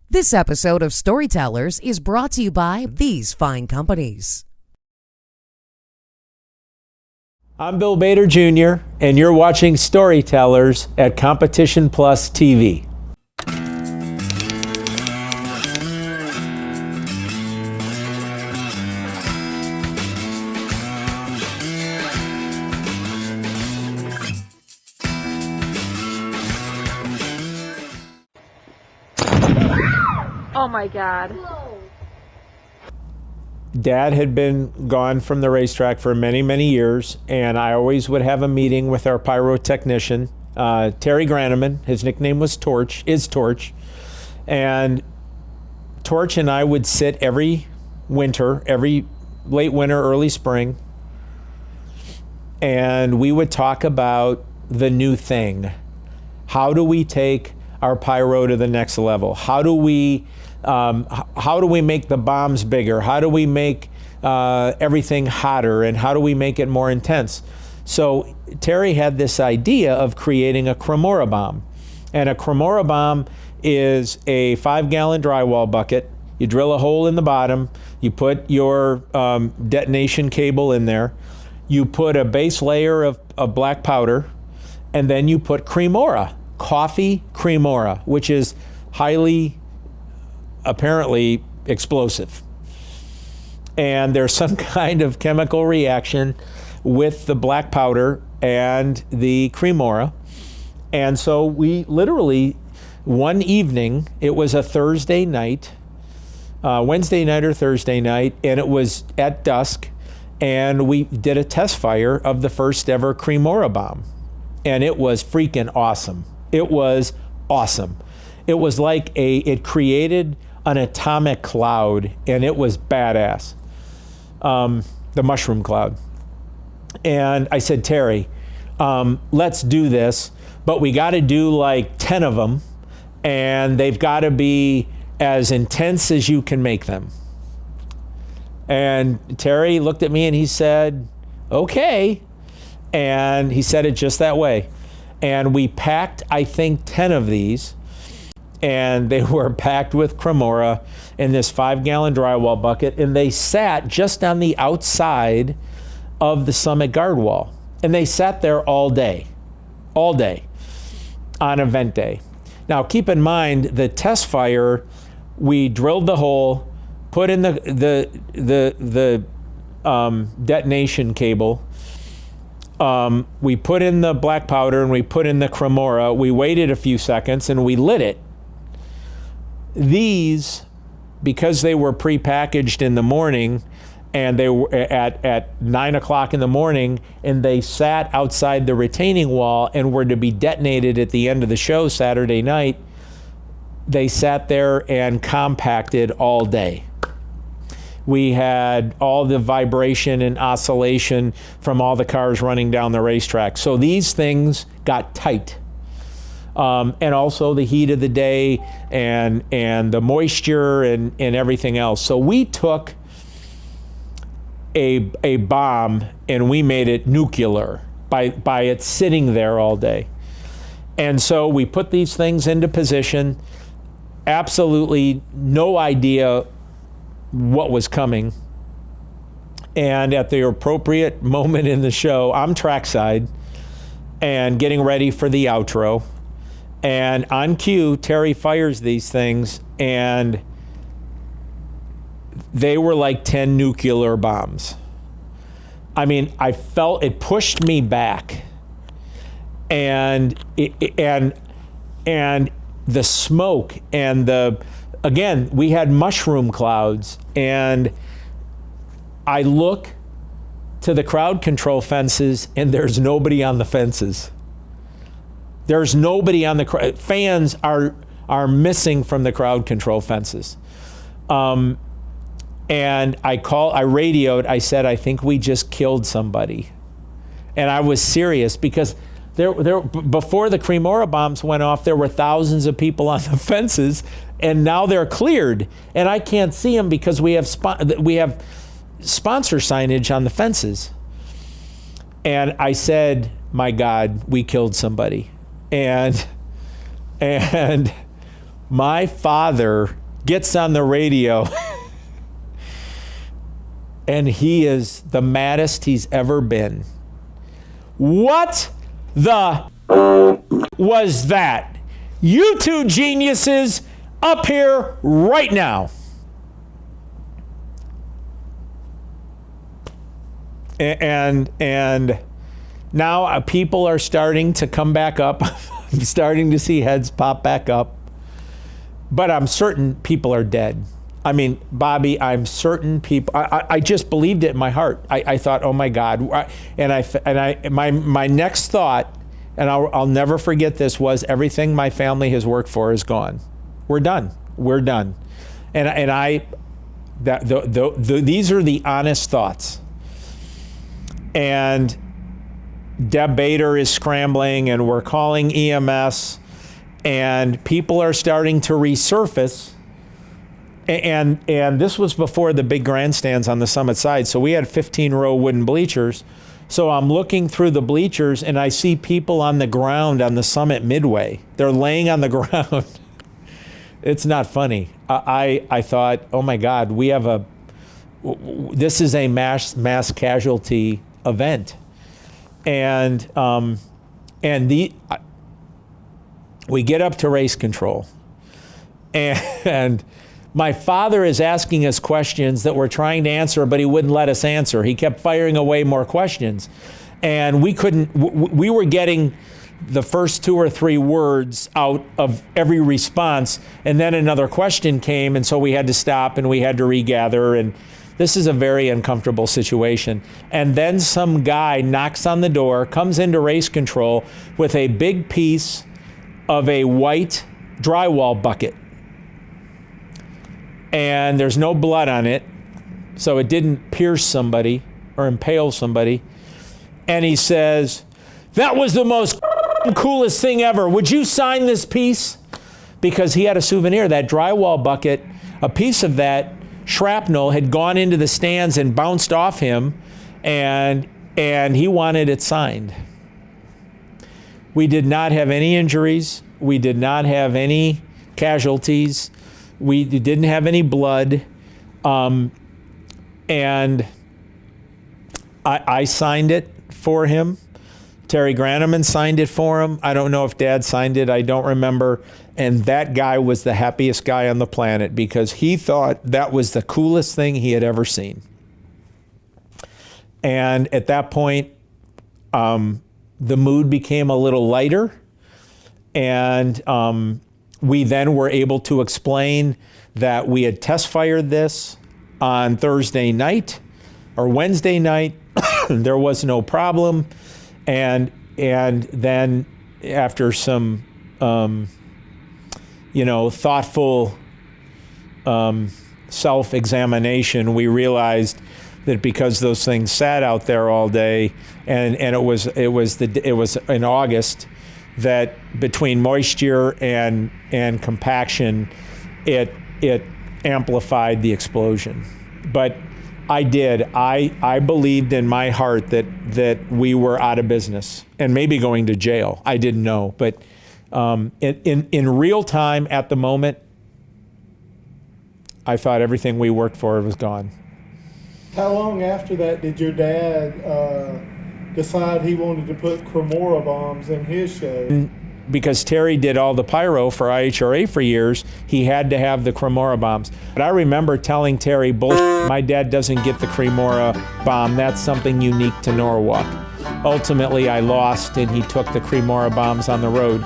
This episode of Storytellers is brought to you by these fine companies. I'm Bill Bader Jr., and you're watching Storytellers at Competition Plus TV. Oh my God. Dad had been gone from the racetrack for many, many years, and I always would have a meeting with our pyrotechnician, Terry Granneman. His nickname was Torch, and Torch and I would sit every winter, every late winter, early spring, and we would talk about the new thing. How do we take our pyro to the next level? How do we make the bombs bigger? How do we make everything hotter? And how do we make it more intense? So Terry had this idea of creating a Cremora bomb. And a Cremora bomb is a 5-gallon drywall bucket. You drill a hole in the bottom. You put your detonation cable in there. You put a base layer of black powder. And then you put Cremora, coffee Cremora, which is highly apparently explosive. And there's some kind of chemical reaction with the black powder and the Cremora. And so we literally, one evening, it was a Thursday night, Wednesday night or Thursday night, and it was at dusk, and we did a test fire of the first ever Cremora bomb. And it was freaking awesome. It was awesome. It was like it created an atomic cloud, and it was badass. The mushroom cloud. And I said, Terry, let's do this, but we got to do like 10 of them, and they've got to be as intense as you can make them. And Terry looked at me and he said, okay. And he said it just that way. And we packed, I think, 10 of these. And they were packed with Cremora in this 5-gallon drywall bucket, and they sat just on the outside of the Summit guard wall. And they sat there all day on event day. Now keep in mind, the test fire, we drilled the hole, put in the detonation cable, we put in the black powder, and we put in the Cremora. We waited a few seconds and we lit it. These, because they were prepackaged in the morning, and they were at 9 o'clock in the morning, and they sat outside the retaining wall and were to be detonated at the end of the show Saturday night, they sat there and compacted all day. We had all the vibration and oscillation from all the cars running down the racetrack. So these things got tight. And also the heat of the day and the moisture and everything else. So we took a bomb and we made it nuclear by it sitting there all day. And so we put these things into position, absolutely no idea what was coming. And at the appropriate moment in the show, I'm trackside and getting ready for the outro. And on cue, Terry fires these things, and they were like 10 nuclear bombs. I mean, I felt it pushed me back, and the smoke and again, we had mushroom clouds, and I look to the crowd control fences, and there's nobody on the fences. There's nobody on the fans are missing from the crowd control fences. And I radioed, I said, I think we just killed somebody. And I was serious because before the Cremora bombs went off, there were thousands of people on the fences, and now they're cleared. And I can't see them because we have sponsor signage on the fences. And I said, my God, we killed somebody. And My father gets on the radio and he is the maddest he's ever been. What the was that? You two geniuses up here right now. And now people are starting to come back up. I'm starting to see heads pop back up. But I'm certain people are dead. I mean, Bobby, I'm certain people. I just believed it in my heart. I thought, oh my God. My next thought, and I'll never forget this, was everything my family has worked for is gone. We're done. We're done. These are the honest thoughts. And Deb Bader is scrambling, and we're calling EMS, and people are starting to resurface. And this was before the big grandstands on the Summit side. So we had 15-row wooden bleachers. So I'm looking through the bleachers, and I see people on the ground on the Summit midway. They're laying on the ground. It's not funny. I thought, oh my God, this is a mass casualty event. And we get up to race control, and my father is asking us questions that we're trying to answer, but he wouldn't let us answer. He kept firing away more questions, and we were getting the first 2 or 3 words out of every response, and then another question came, and so we had to stop and we had to regather, and this is a very uncomfortable situation. And then some guy knocks on the door, comes into race control with a big piece of a white drywall bucket. And there's no blood on it, so it didn't pierce somebody or impale somebody. And he says, "That was the most coolest thing ever. Would you sign this piece?" Because he had a souvenir, that drywall bucket, a piece of that shrapnel had gone into the stands and bounced off him, and he wanted it signed. We did not have any injuries. We did not have any casualties. We didn't have any blood. And I signed it for him. Terry Granneman signed it for him. I don't know if Dad signed it. I don't remember. And that guy was the happiest guy on the planet because he thought that was the coolest thing he had ever seen. And at that point, the mood became a little lighter. And we then were able to explain that we had test fired this on Thursday night or Wednesday night. There was no problem. And then after some, thoughtful self-examination, we realized that because those things sat out there all day, and it was in August, that between moisture and compaction, it amplified the explosion. But I believed in my heart that we were out of business and maybe going to jail. I didn't know, but in real time at the moment, I thought everything we worked for was gone. How long after that did your dad decide he wanted to put Cremora bombs in his show? Because Terry did all the pyro for IHRA for years, he had to have the Cremora bombs. But I remember telling Terry, bullshit, my dad doesn't get the Cremora bomb. That's something unique to Norwalk. Ultimately, I lost, and he took the Cremora bombs on the road.